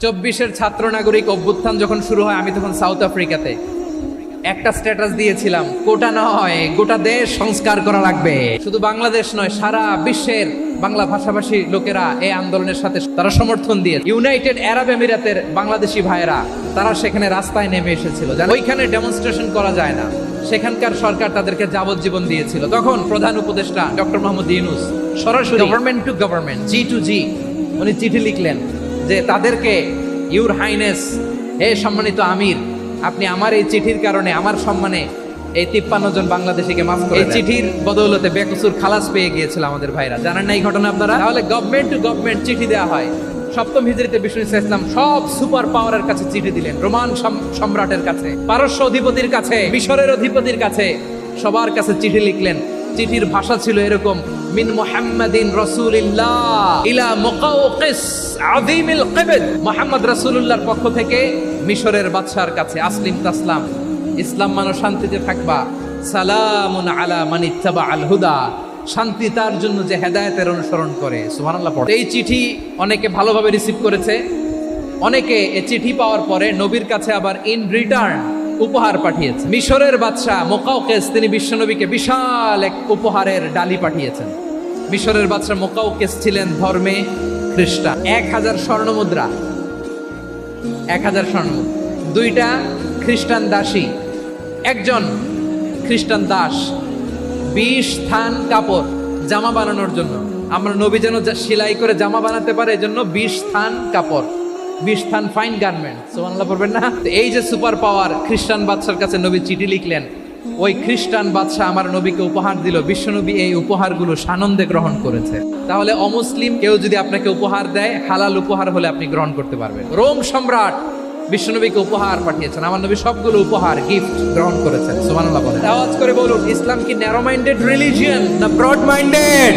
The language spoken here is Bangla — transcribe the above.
24-এর ছাত্র নাগরিক অভ্যুত্থান যখন শুরু হয়, আমি তখন সাউথ আফ্রিকাতে একটা স্ট্যাটাস দিয়েছিলাম, কোটা নয় গোটা দেশ সংস্কার করা লাগবে। শুধু বাংলাদেশ নয়, সারা বিশ্বের বাংলা ভাষাভাষী লোকেরা এই আন্দোলনের সাথে তারা সমর্থন দিয়ে, ইউনাইটেড আরব আমিরাতের বাংলাদেশি ভাইয়েরা তারা সেখানে রাস্তায় নেমে এসেছিল। ওইখানে ডেমনস্ট্রেশন করা যায় না, সেখানকার সরকার তাদেরকে যাবজ্জীবন দিয়েছিল। তখন প্রধান উপদেষ্টা ডক্টর মোহাম্মদ ইউনূস সরাসরি government to government, G to G, উনি চিঠি লিখলেন যে তাদেরকে, ইউর হাইনেস, হে সম্মানিত আমির, আপনি আমার এই চিঠির কারণে আমার সম্মানে এই 53 জন বাংলাদেশিকে মাফ করে। এই চিঠির বদৌলতে বেকসুর খালাস পেয়ে গিয়েছিল আমাদের ভাইরা। জানেন না এই ঘটনা আপনারা? তাহলে গভর্নমেন্ট টু গভর্নমেন্ট চিঠি দেওয়া হয়। সপ্তম হিজরিতে বিষ্ণু ইসলাম সব সুপার পাওয়ারের কাছে চিঠি দিলেন, রোমান সম্রাটের কাছে, পারস্য অধিপতির কাছে, মিশরের অধিপতির কাছে, সবার কাছে চিঠি লিখলেন। চিঠির ভাষা ছিল এরকম, মিন মুহাম্মাদিন রাসূলিল্লাহ ইলা মুকাওকিস আযীমিল কিবত, মুহাম্মদ রাসূলুল্লাহর পক্ষ থেকে মিশরের বাদশার কাছে, আসলিম তাসলাম, ইসলাম মানো শান্তিতে থাকবা, সালামুন আলা মান ইত্তাবাআল হুদা, শান্তি তার জন্য যে হেদায়েতের অনুসরণ করে। সুবহানাল্লাহ। পড়ে এই চিঠি অনেকে ভালোভাবে রিসিভ করেছে, অনেকে এই চিঠি পাওয়ার পরে নবীর কাছে আবার ইন রিটার্ন উপহার পাঠিয়েছে। মিশরের বাদশা মুকাওকিস তিনি বিশ্বনবীকে বিশাল এক উপহারের ডালি পাঠিয়েছেন। মিশরের বাদশা মুকাওকিস ছিলেন ধর্মে খ্রিস্টান। 1000 স্বর্ণমুদ্রা, 1000 স্বর্ণমুদ্রা, 2টা খ্রিস্টান দাসী, একজন খ্রিস্টান দাস, 20 থান কাপড় জামা বানানোর জন্য। আমরা নবী যেন সেলাই করে জামা বানাতে পারে, এজন্য 20 থান কাপড়, 20 থান ফাইন গার্মেন্ট। সুবহানাল্লাহ পড়বেন না? এই যে সুপার পাওয়ার, খ্রিস্টান বাদশার কাছে নবী চিঠি লিখলেন, ওই খ্রিস্টান বাদশা আমার নবীকে উপহার দিল। বিশ্বনবী এই উপহারগুলো সানন্দে গ্রহণ করেছে। তাহলে অমুসলিম কেউ যদি আপনাকে উপহার দেয়, হালাল উপহার হলে আপনি গ্রহণ করতে পারবেন। রোম সম্রাট বিশ্বনবীকে উপহার পাঠিয়েছেন, আমার নবী সবগুলো উপহার গিফট গ্রহণ করেছেন। সুবহানাল্লাহ বলেন। আওয়াজ করে বলুন, ইসলাম কি ন্যারো মাইন্ডেড রিলিজিয়ন না ব্রড মাইন্ডেড?